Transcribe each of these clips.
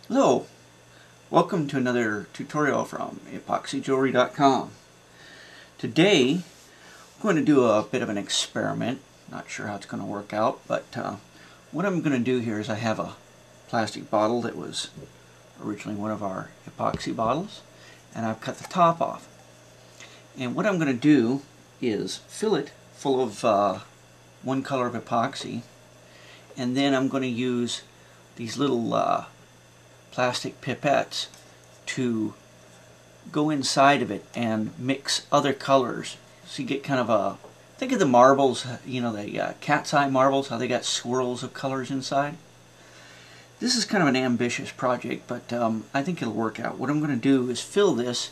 Hello, welcome to another tutorial from EpoxyJewelry.com. Today I'm going to do a bit of an experiment. Not sure how it's going to work out, but what I'm going to do here is I have a plastic bottle that was originally one of our epoxy bottles, and I've cut the top off. And what I'm going to do is fill it full of one color of epoxy, and then I'm going to use these little plastic pipettes to go inside of it and mix other colors. So you get kind of a, think of the marbles, you know, the cat's eye marbles, how they got swirls of colors inside. This is kind of an ambitious project, but I think it'll work out. What I'm going to do is fill this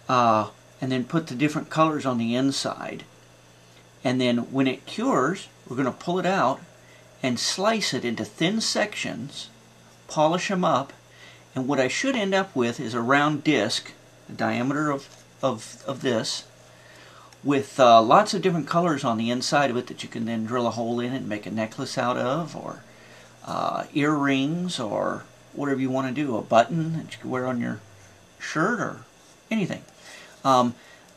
and then put the different colors on the inside. And then when it cures, we're going to pull it out and slice it into thin sections, polish them up, and what I should end up with is a round disc, the diameter of this, with lots of different colors on the inside of it that you can then drill a hole in and make a necklace out of, or earrings, or whatever you want to do, a button that you can wear on your shirt, or anything.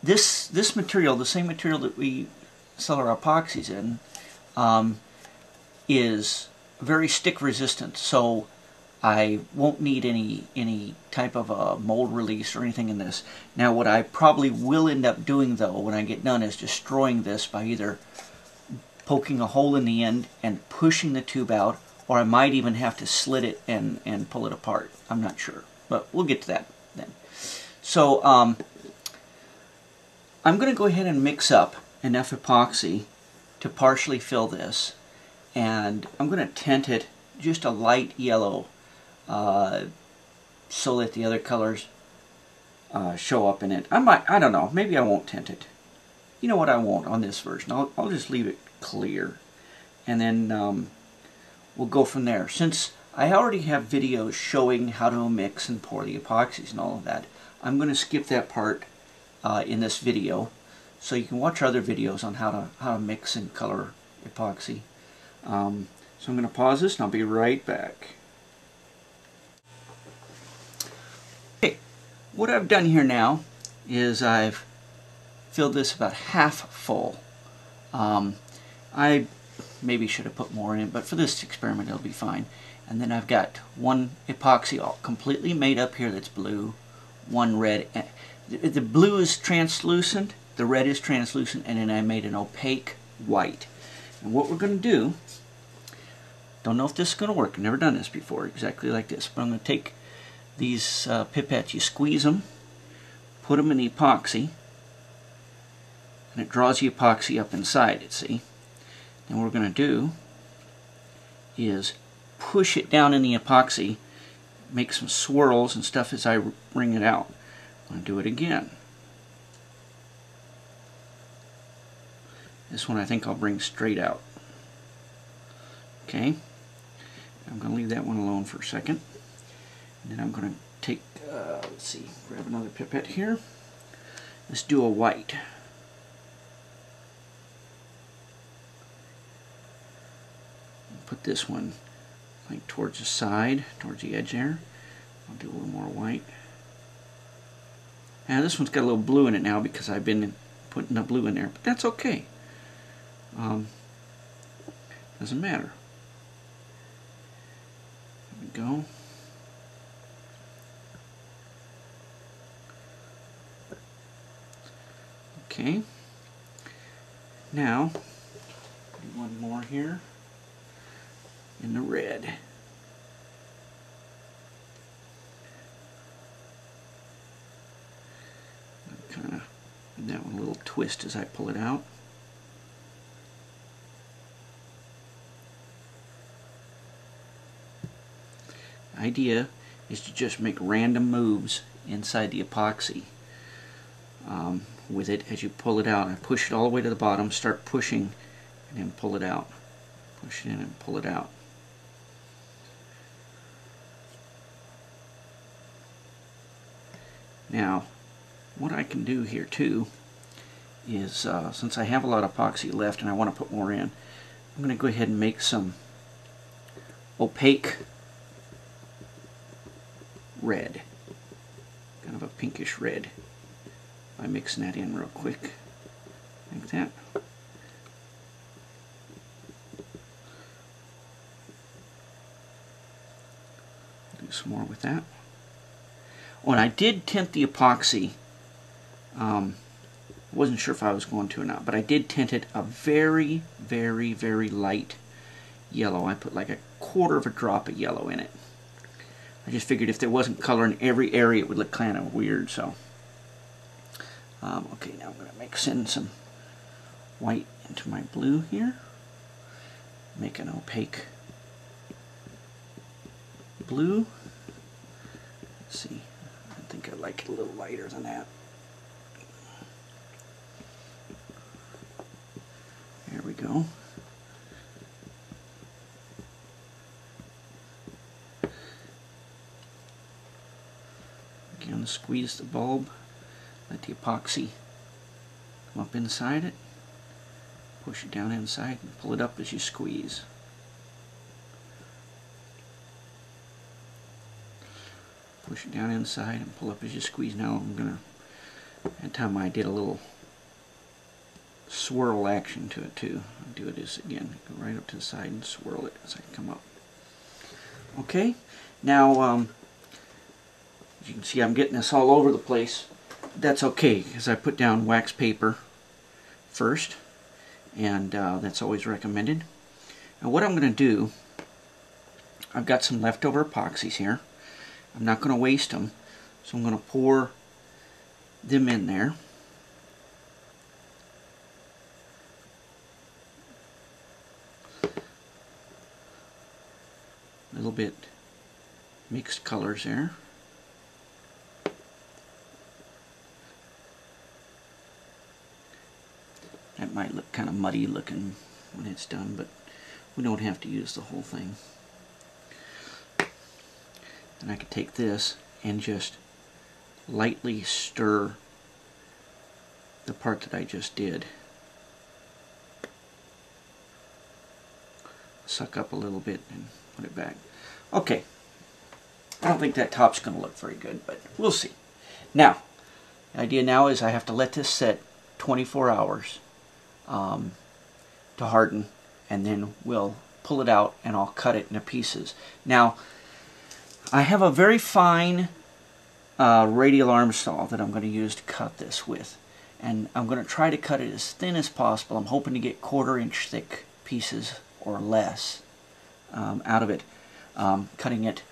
This material, the same material that we sell our epoxies in, is very stick resistant, so I won't need any type of a mold release or anything in this. Now what I probably will end up doing though when I get done is destroying this by either poking a hole in the end and pushing the tube out, or I might even have to slit it and pull it apart. I'm not sure, but we'll get to that then. So I'm going to go ahead and mix up enough epoxy to partially fill this, and I'm going to tint it just a light yellow so that the other colors show up in it. I don't know, maybe I won't tint it. You know what, I won't on this version. I'll just leave it clear, and then we'll go from there. Since I already have videos showing how to mix and pour the epoxies and all of that, I'm going to skip that part in this video, so you can watch other videos on how to mix and color epoxy. So I'm going to pause this and I'll be right back. Okay, what I've done here now is I've filled this about half full. I maybe should have put more in it, but for this experiment it'll be fine. And then I've got one epoxy all completely made up here that's blue, one red. The blue is translucent, the red is translucent, and then I made an opaque white. And what we're going to do, don't know if this is going to work, I've never done this before exactly like this, but I'm going to take these pipettes, you squeeze them, put them in the epoxy, and it draws the epoxy up inside it, see? And what we're going to do is push it down in the epoxy, make some swirls and stuff as I wring it out. I'm going to do it again. This one I think I'll bring straight out. Okay, I'm going to leave that one alone for a second. And then I'm going to take, let's see, grab another pipette here. Let's do a white. Put this one like towards the side, towards the edge there. I'll do a little more white. Now this one's got a little blue in it now because I've been putting the blue in there, but that's okay. Doesn't matter. There we go. Okay. Now, do one more here in the red. Kind of give that one a little twist as I pull it out. The idea is to just make random moves inside the epoxy with it as you pull it out. I push it all the way to the bottom, start pushing, and then pull it out. Push it in and pull it out. Now, what I can do here too is, since I have a lot of epoxy left and I want to put more in, I'm going to go ahead and make some opaque red, kind of a pinkish red, by mixing that in real quick, like that. Do some more with that. Oh, and I did tint the epoxy. Wasn't sure if I was going to or not, but I did tint it a very, very, very light yellow. I put like a quarter of a drop of yellow in it. I just figured if there wasn't color in every area, it would look kind of weird. So, okay, now I'm going to mix in some white into my blue here. Make an opaque blue. Let's see. I think I like it a little lighter than that. There we go. Again, squeeze the bulb. Let the epoxy come up inside it. Push it down inside and pull it up as you squeeze. Push it down inside and pull up as you squeeze. Now I'm going to, that time I did a little swirl action to it too. I'll do it as again, go right up to the side and swirl it as I come up. Okay, now as you can see, I'm getting this all over the place. That's okay, because I put down wax paper first, and that's always recommended. And what I'm going to do, I've got some leftover epoxies here. I'm not going to waste them, so I'm going to pour them in there. A little bit mixed colors there. That might look kind of muddy looking when it's done, but we don't have to use the whole thing. And I could take this and just lightly stir the part that I just did. Suck up a little bit and put it back. Okay. I don't think that top's going to look very good, but we'll see. Now, the idea now is I have to let this set 24 hours to harden, and then we'll pull it out and I'll cut it into pieces. Now, I have a very fine radial arm saw that I'm going to use to cut this with, and I'm going to try to cut it as thin as possible. I'm hoping to get 1/4 inch thick pieces or less out of it, cutting it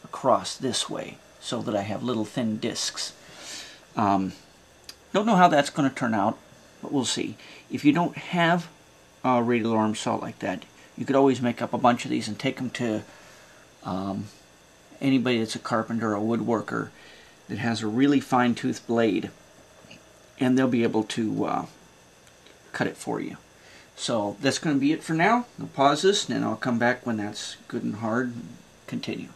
across this way so that I have little thin discs. Don't know how that's going to turn out, but we'll see. If you don't have a radial arm saw like that, you could always make up a bunch of these and take them to anybody that's a carpenter or a woodworker that has a really fine tooth blade, and they'll be able to cut it for you. So that's going to be it for now. I'll pause this and then I'll come back when that's good and hard and continue.